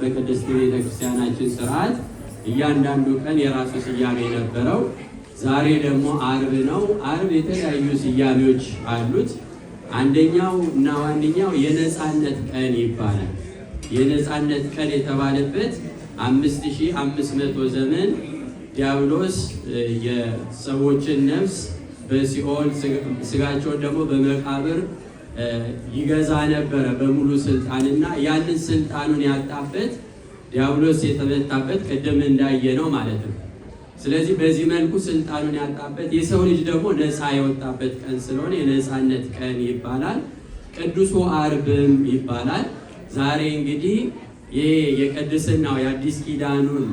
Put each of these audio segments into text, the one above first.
በቅድስት ቤተክርስቲያናችን ስርዓት እያንዳንዱ ቀን የራሱ ስያሜ ነበረው። ዛሬ ደግሞ ዓርብ ነው። ዓርብ የተለያዩ ስያሜዎች አሉት። አንደኛው እና ዋነኛው የነፃነት ቀን ይባላል። የነፃነት ቀን የተባለበት 5500 ዘመን ዲያብሎስ የሰዎችን ነፍስ በሲኦል ስጋቸውን ደግሞ በመቃብር ይገዛ ነበረ በሙሉ ስልጣንና ያንን ስልጣኑን ያጣበት ዲያብሎስ የተመታበት ቅድም እንዳየነው ማለት ነው። ስለዚህ በዚህ መልኩ ስልጣኑን ያጣበት የሰው ልጅ ደግሞ ነፃ የወጣበት ቀን ስለሆነ የነፃነት ቀን ይባላል። ቅዱሱ ዓርብም ይባላል። ዛሬ እንግዲህ ይሄ የቅድስናው የአዲስ ኪዳኑን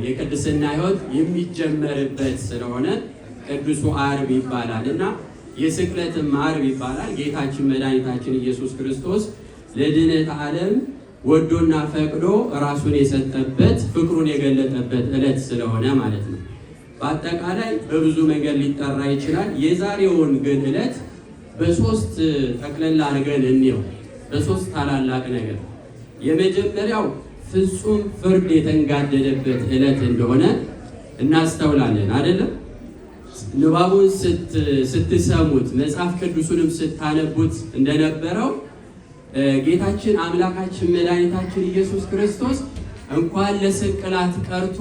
የቅድስና ሕይወት የሚጀመርበት ስለሆነ ቅዱሱ ዓርብ ይባላል እና የስቅለትም ዓርብ ይባላል። ጌታችን መድኃኒታችን ኢየሱስ ክርስቶስ ለድነት ዓለም ወዶና ፈቅዶ ራሱን የሰጠበት ፍቅሩን የገለጠበት ዕለት ስለሆነ ማለት ነው። በአጠቃላይ በብዙ መንገድ ሊጠራ ይችላል። የዛሬውን ግን ዕለት በሶስት ጠቅለል አድርገን እንየው። በሶስት ታላላቅ ነገር የመጀመሪያው ፍጹም ፍርድ የተንጋደደበት ዕለት እንደሆነ እናስተውላለን አይደለም? ንባቡን ስትሰሙት መጽሐፍ ቅዱሱንም ስታነቡት እንደነበረው ጌታችን አምላካችን መድኃኒታችን ኢየሱስ ክርስቶስ እንኳን ለስቅላት ቀርቶ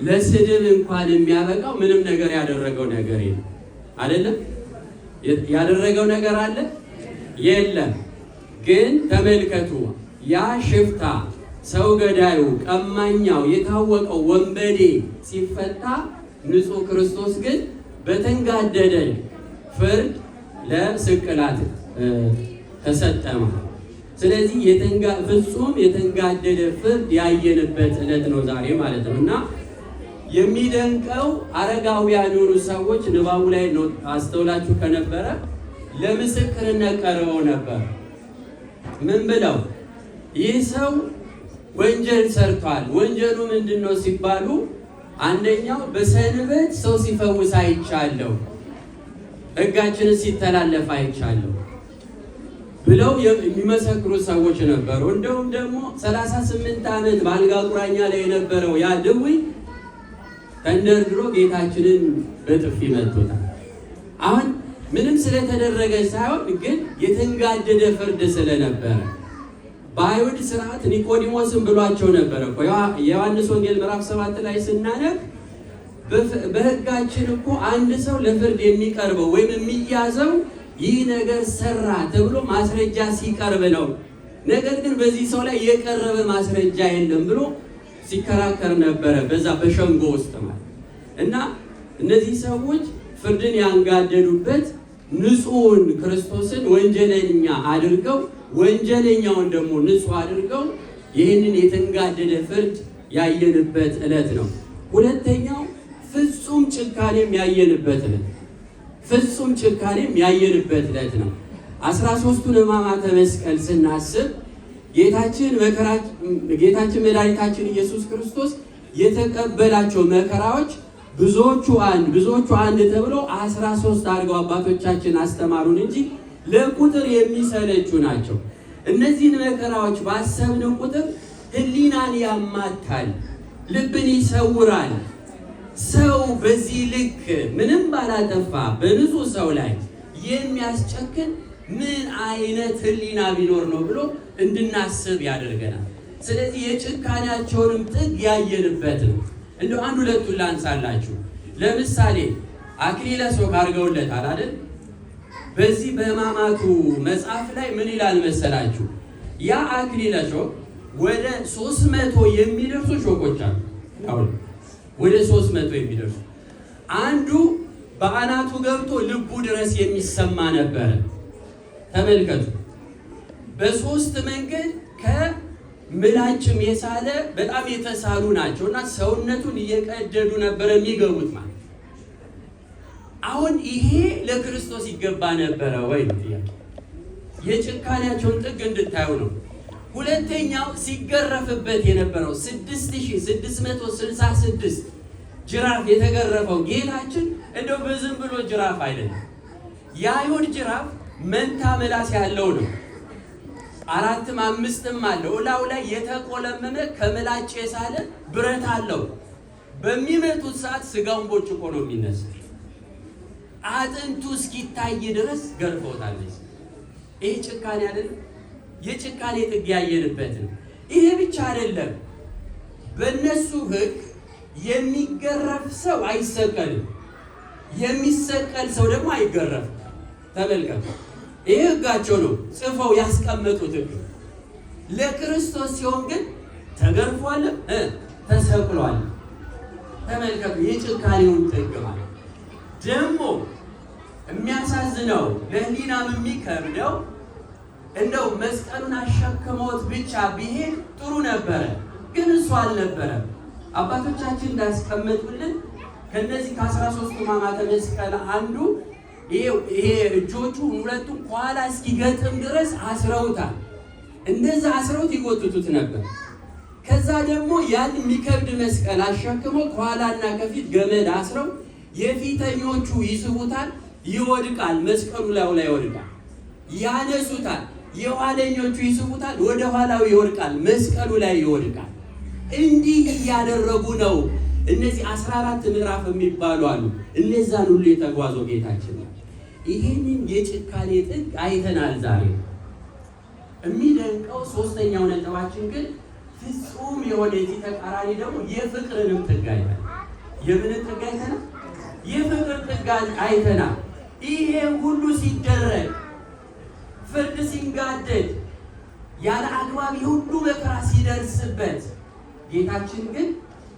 ለስድብ እንኳን የሚያበቃው ምንም ነገር ያደረገው ነገር የለም። አይደለም? ያደረገው ነገር አለ? የለም። ግን ተመልከቱ፣ ያ ሽፍታ፣ ሰው ገዳዩ፣ ቀማኛው፣ የታወቀው ወንበዴ ሲፈታ ንጹሕ ክርስቶስ ግን በተንጋደደ ፍርድ ለስቅላት ተሰጠማ። ስለዚህ ፍጹም የተንጋደደ ፍርድ ያየንበት ዕለት ነው ዛሬ ማለት ነው። እና የሚደንቀው አረጋውያን የሆኑ ሰዎች ንባቡ ላይ አስተውላችሁ ከነበረ ለምስክርነት ቀርበው ነበር። ምን ብለው? ይህ ሰው ወንጀል ሰርቷል። ወንጀሉ ምንድን ነው ሲባሉ አንደኛው በሰንበት ሰው ሲፈውስ አይቻለሁ፣ ሕጋችንን ሲተላለፍ አይቻለሁ ብለው የሚመሰክሩ ሰዎች ነበሩ። እንደውም ደግሞ 38 ዓመት በአልጋ ቁራኛ ላይ የነበረው ያ ድውይ ተንደርድሮ ጌታችንን በጥፊ መቶታል። አሁን ምንም ስለተደረገ ሳይሆን ግን የተንጋደደ ፍርድ ስለነበረ በአይሁድ ስርዓት ኒቆዲሞስን ብሏቸው ነበረ። የዮሐንስ ወንጌል ምዕራፍ 7 ላይ ስናነብ በሕጋችን እኮ አንድ ሰው ለፍርድ የሚቀርበው ወይም የሚያዘው ይህ ነገር ሰራ ተብሎ ማስረጃ ሲቀርብ ነው። ነገር ግን በዚህ ሰው ላይ የቀረበ ማስረጃ የለም ብሎ ሲከራከር ነበረ በዛ በሸንጎ ውስጥ ማለት እና እነዚህ ሰዎች ፍርድን ያንጋደዱበት ንጹሕን ክርስቶስን ወንጀለኛ አድርገው ወንጀለኛውን ደግሞ ንጹሕ አድርገው ይህንን የተንጋደደ ፍርድ ያየንበት ዕለት ነው። ሁለተኛው ፍጹም ጭካኔም ያየንበት ዕለት ፍጹም ጭካኔም ያየንበት ዕለት ነው። 13ቱን ሕማማተ መስቀል ስናስብ ጌታችን መድኃኒታችን ኢየሱስ ክርስቶስ የተቀበላቸው መከራዎች ብዙዎቹ አንድ ተብሎ 13 አድርገው አባቶቻችን አስተማሩን እንጂ ለቁጥር የሚሰለቹ ናቸው። እነዚህን መከራዎች ባሰብን ቁጥር ሕሊናን ያማታል፣ ልብን ይሰውራል። ሰው በዚህ ልክ ምንም ባላጠፋ በንጹሕ ሰው ላይ የሚያስጨክን ምን አይነት ሕሊና ቢኖር ነው ብሎ እንድናስብ ያደርገናል። ስለዚህ የጭካኔያቸውንም ጥግ ያየንበት ነው። እንደው አንድ ሁለቱን ላንሳላችሁ። ለምሳሌ አክሊለ ሦክ አድርገውለታል አይደል? በዚህ በሕማማቱ መጽሐፍ ላይ ምን ይላል መሰላችሁ? ያ አክሊለ ሦክ ወደ 300 የሚደርሱ ሾኮች አሉ። አሁን ወደ 300 የሚደርሱ አንዱ በአናቱ ገብቶ ልቡ ድረስ የሚሰማ ነበረ። ተመልከቱ። በሶስት መንገድ ከምላጭም የሳለ በጣም የተሳሉ ናቸው እና ሰውነቱን እየቀደዱ ነበረ የሚገቡት ማለት። አሁን ይሄ ለክርስቶስ ይገባ ነበረ ወይ? የጭካኔያቸውን ጥግ እንድታዩ ነው። ሁለተኛው ሲገረፍበት የነበረው 6666 ጅራፍ የተገረፈው ጌታችን እንደው በዝም ብሎ ጅራፍ አይደለም። የአይሁድ ጅራፍ መንታ ምላስ ያለው ነው። 4ም 5ም አለው። እላው ላይ የተቆለመመ ከምላጭ የሳለ ብረት አለው። በሚመቱት ሰዓት ስጋውን ቦጭቆ ነው የሚነሳ። አጥንቱ እስኪታይ ድረስ ገርፈውታል። ይሄ ጭካኔ አይደለም? የጭካኔ ጥግ ያየንበት ነው። ይሄ ብቻ አይደለም። በእነሱ ሕግ የሚገረፍ ሰው አይሰቀልም፣ የሚሰቀል ሰው ደግሞ አይገረፍም። ተመልከቱ፣ ይሄ ሕጋቸው ነው፣ ጽፈው ያስቀመጡት ሕግ። ለክርስቶስ ሲሆን ግን ተገርፏል፣ ተሰቅሏል። ተመልከቱ የጭካኔውን ጥግ ማለት ደግሞ የሚያሳዝነው ለሕሊናም የሚከብደው እንደው መስቀሉን አሸክመውት ብቻ ቢሄድ ጥሩ ነበረ፣ ግን እሱ አልነበረም። አባቶቻችን እንዳስቀመጡልን ከነዚህ ከ13 ሕማማተ መስቀል አንዱ ይሄ እጆቹ ሁለቱም ከኋላ እስኪገጥም ድረስ አስረውታል። እንደዛ አስረውት ይጎትቱት ነበር። ከዛ ደግሞ ያን የሚከብድ መስቀል አሸክመው ከኋላና ከፊት ገመድ አስረው የፊተኞቹ ይስቡታል፣ ይወድቃል። መስቀሉ ላይ ይወድቃል፣ ያነሱታል። የኋለኞቹ ይስቡታል፣ ወደ ኋላው ይወድቃል፣ መስቀሉ ላይ ይወድቃል። እንዲህ እያደረጉ ነው እነዚህ 14 ምዕራፍ የሚባሉ አሉ። እነዛን ሁሉ የተጓዘው ጌታችን ነው። ይህንን የጭካኔ ጥግ አይተናል ዛሬ። የሚደንቀው ሶስተኛው ነጥባችን ግን ፍጹም የሆነ የዚህ ተቃራኒ ደግሞ የፍቅርንም ጥግ አይተናል። የምን ጥግ አይተናል? የፍቅር ጥግ አይተናል። ይሄ ሁሉ ሲደረግ ፍርድ ሲንጋደድ ያለ አግባብ ሁሉ መከራ ሲደርስበት ጌታችን ግን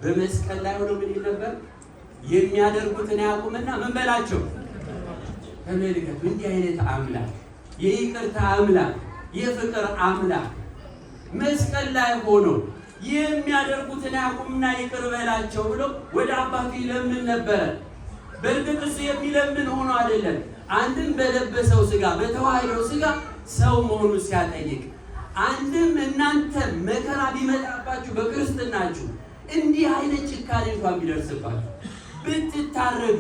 በመስቀል ላይ ሆኖ ምን ነበር? የሚያደርጉትን ያቁምና ምን በላቸው? ተመልከቱ። እንዲህ አይነት አምላክ፣ የይቅርታ አምላክ፣ የፍቅር አምላክ መስቀል ላይ ሆኖ የሚያደርጉትን ያቁምና ይቅር በላቸው ብሎ ወደ አባቱ ይለምን ነበረ። በእርግጥ እሱ የሚለምን ሆኖ አይደለም፣ አንድም በለበሰው ስጋ በተዋህደው ስጋ ሰው መሆኑ ሲያጠይቅ፣ አንድም እናንተ መከራ ቢመጣባችሁ በክርስትናችሁ እንዲህ አይነት ጭካኔ እንኳን ቢደርስባችሁ፣ ብትታረዱ፣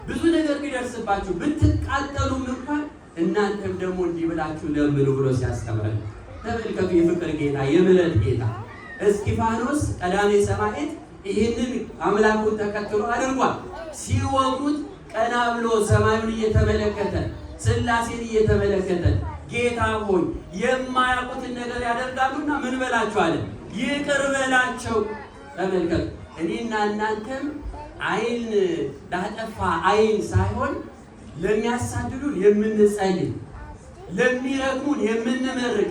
ብዙ ነገር ቢደርስባችሁ፣ ብትቃጠሉም እንኳን እናንተም ደግሞ እንዲህ ብላችሁ ለምኑ ብሎ ሲያስተምረን ተመልከቱ። የፍቅር ጌታ፣ የምሕረት ጌታ እስጢፋኖስ ቀዳሜ ሰማዕት ይህንን አምላኩን ተከትሎ አድርጓል። ሲወጉት ቀና ብሎ ሰማዩን እየተመለከተ ሥላሴን እየተመለከተ ጌታ ሆይ የማያውቁትን ነገር ያደርጋሉና ምን በላቸው አለ፣ ይቅር በላቸው። ተመልከቱ። እኔና እናንተም ዓይን ላጠፋ ዓይን ሳይሆን ለሚያሳድዱን የምንጸልይ፣ ለሚረግሙን የምንመርቅ፣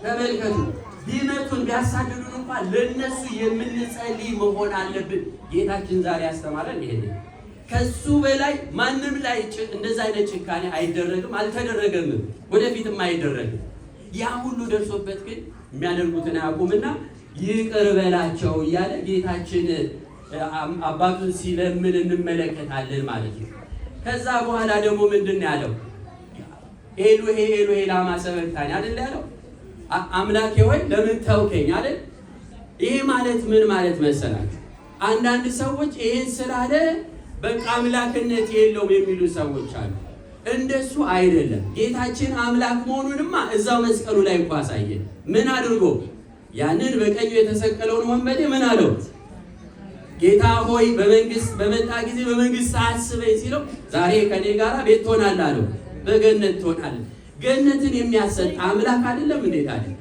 ተመልከቱ። ቢመቱን ቢያሳድዱን እንኳን ለነሱ የምንጸልይ መሆን አለብን። ጌታችን ዛሬ ያስተማረን ይሄ። ከሱ በላይ ማንም ላይ እንደዛ አይነት ጭካኔ አይደረግም፣ አልተደረገም፣ ወደፊትም አይደረግም። ያ ሁሉ ደርሶበት ግን የሚያደርጉትን አያውቁምና ይቅር በላቸው እያለ ጌታችን አባቱን ሲለምን እንመለከታለን ማለት ነው። ከዛ በኋላ ደግሞ ምንድን ነው ያለው? ኤሎሄ ኤሎሄ ላማ ሰበቅታኒ አይደል ያለው? አምላኬ ሆይ ለምን ተውከኝ አይደል? ይሄ ማለት ምን ማለት መሰላችሁ? አንዳንድ ሰዎች ይሄን ስላለ በቃ አምላክነት የለውም የሚሉ ሰዎች አሉ። እንደሱ አይደለም። ጌታችን አምላክ መሆኑንማ እዛው መስቀሉ ላይ እንኳን አሳየን። ምን አድርጎ? ያንን በቀኙ የተሰቀለውን ወንበዴ ምን አለው? ጌታ ሆይ በመንግስት በመጣ ጊዜ በመንግስት አስበኝ ሲለው ዛሬ ከኔ ጋር ቤት ትሆናለህ አለው። በገነት ትሆናለህ። ገነትን የሚያሰጥ አምላክ አይደለም እንዴ? ታዲያ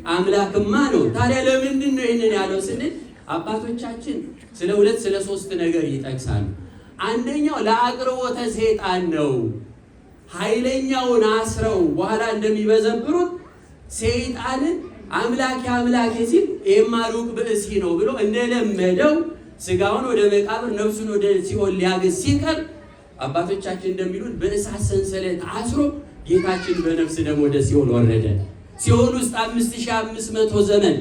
አምላክማ ነው። ታዲያ ለምንድን ነው ይሄንን ያለው ስንል አባቶቻችን ስለ 2 ስለ 3 ነገር ይጠቅሳሉ። አንደኛው ለአቅርቦተ ሰይጣን ነው። ኃይለኛውን አስረው በኋላ እንደሚበዘብሩት ሰይጣንን አምላኬ አምላኬ ሲል የማሩቅ ብእሲ ነው ብሎ እንደለመደው ስጋውን ወደ መቃብር ነፍሱን ወደ ሲኦል ሊያገስ ሲቀር አባቶቻችን እንደሚሉን በእሳት ሰንሰለት አስሮ ጌታችን በነፍስ ደግሞ ወደ ሲኦል ወረደ። ሲኦል ውስጥ 5500 ዘመን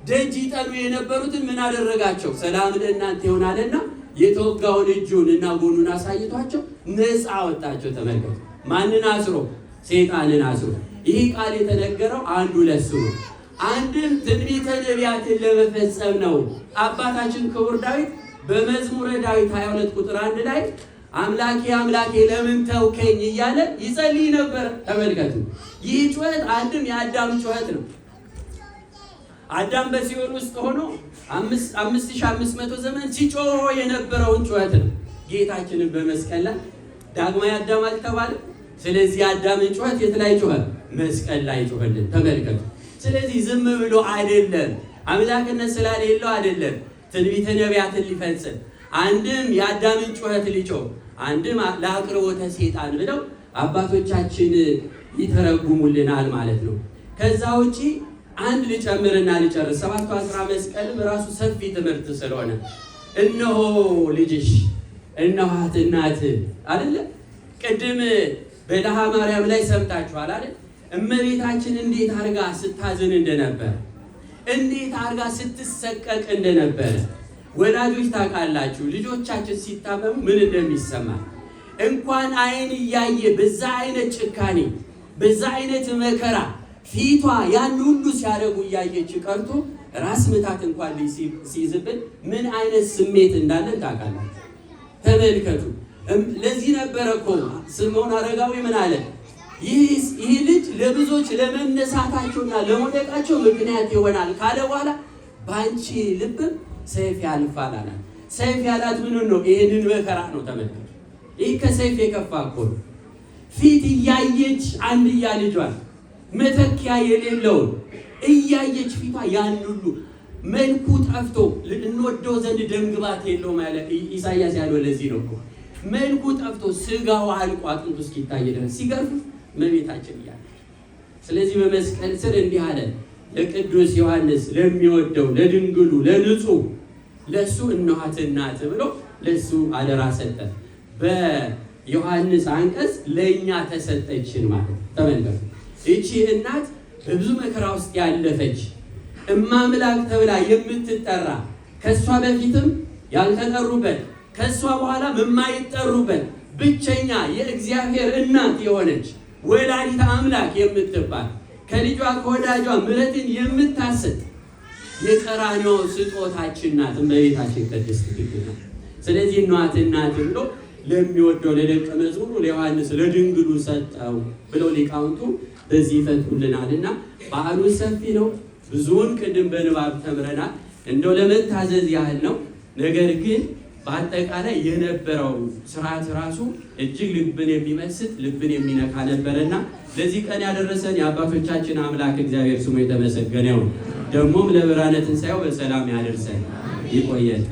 ደጅ ይጠኑ የነበሩትን ምን አደረጋቸው? ሰላም ለእናንተ ይሆናልና የተወጋውን እጁን እና ጎኑን አሳይቷቸው ነፃ አወጣቸው። ተመልከቱ። ማንን አስሮ? ሰይጣንን አስሮ። ይህ ቃል የተነገረው አንዱ ለሱ ነው። አንድም ትንቢተ ነቢያትን ለመፈጸም ነው። አባታችን ክቡር ዳዊት በመዝሙረ ዳዊት 22 ቁጥር 1 ላይ አምላኬ አምላኬ ለምን ተውከኝ እያለ ይጸልይ ነበር። ተመልከቱ። ይህ ጩኸት አንድም የአዳም ጩኸት ነው። አዳም በሲኦል ውስጥ ሆኖ 5500 ዘመን ሲጮህ የነበረውን ጩኸት ነው። ጌታችንን በመስቀል ላይ ዳግማዊ አዳም አልተባለ። ስለዚህ አዳምን ጩኸት የት ላይ ጮኸ? መስቀል ላይ ጮኸልን። ተመልከቱ። ስለዚህ ዝም ብሎ አይደለም፣ አምላክነት ስላሌለው አይደለም። ትንቢተ ነቢያትን ሊፈጽም አንድም የአዳምን ጩኸት ሊጮህ አንድም ለአቅርቦተ ሰይጣን ብለው አባቶቻችን ይተረጉሙልናል ማለት ነው። ከዛ ውጪ አንድ ልጨምርና ልጨርስ። 7ቱ 10 መስቀልም ራሱ ሰፊ ትምህርት ስለሆነ እነሆ ልጅሽ እነኋት እናት አይደለ? ቅድም በለሃ ማርያም ላይ ሰምታችኋል አይደል? እመቤታችን እንዴት አርጋ ስታዝን እንደነበር፣ እንዴት አርጋ ስትሰቀቅ እንደነበረ ወላጆች ታውቃላችሁ። ልጆቻችን ሲታመሙ ምን እንደሚሰማ እንኳን አይን እያየ በዛ አይነት ጭካኔ በዛ አይነት መከራ ፊቷ ያን ሁሉ ሲያደርጉ እያየች ቀርቶ ራስ ምታት እንኳን ሲይዝብን ምን አይነት ስሜት እንዳለን ታውቃላችሁ። ተመልከቱ። ለዚህ ነበረ እኮ ስምዖን አረጋዊ ምን አለ? ይህ ልጅ ለብዙዎች ለመነሳታቸውና ለመውደቃቸው ምክንያት ይሆናል ካለ በኋላ በአንቺ ልብም ሰይፍ ያልፋል አላት። ሰይፍ ያላት ምኑን ነው? ይህንን መከራ ነው። ተመልከቱ። ይህ ከሰይፍ የከፋ እኮ ነው። ፊት እያየች አንድያ ልጇን መተኪያ የሌለውን እያየች ፊቷ ያን ሁሉ መልኩ ጠፍቶ እንወደው ዘንድ ደምግባት የለውም ያለ ኢሳያስ ያለው ለዚህ ነው እኮ። መልኩ ጠፍቶ ስጋው አልቆ አጥንቱ እስኪታይ ድረስ ሲገርፉ እመቤታችን እያለች። ስለዚህ በመስቀል ስር እንዲህ አለ ለቅዱስ ዮሐንስ ለሚወደው ለድንግሉ ለንጹሕ ለሱ እነኋት እናት ብሎ ለሱ አደራ ሰጠ። በዮሐንስ አንቀጽ ለእኛ ተሰጠችን ማለት ተመልከቱ። እቺ እናት በብዙ መከራ ውስጥ ያለፈች እማምላክ ተብላ የምትጠራ ከሷ በፊትም ያልተጠሩበት ከሷ በኋላ የማይጠሩበት ብቸኛ የእግዚአብሔር እናት የሆነች ወላዲተ አምላክ የምትባል ከልጇ ከወዳጇ ምሕረትን የምታሰጥ የቀራንዮ ስጦታችን ናት እመቤታችን ቅድስት ድንግል ናት። ስለዚህ እናት እናት ብሎ ለሚወደው ለደቀ መዝሙሩ ለዮሐንስ ለድንግሉ ሰጠው ብለው ሊቃውንቱ በዚህ ይፈቱልናልና በዓሉ ሰፊ ነው። ብዙውን ቅድም በንባብ ተምረናል። እንደው ለመታዘዝ ያህል ነው። ነገር ግን በአጠቃላይ የነበረው ስርዓት ራሱ እጅግ ልብን የሚመስጥ ልብን የሚነካ ነበረና ለዚህ ቀን ያደረሰን የአባቶቻችን አምላክ እግዚአብሔር ስሙ የተመሰገነ ይሁን። ደግሞም ለብርሃነ ትንሣኤው በሰላም ያደርሰን። ይቆየን።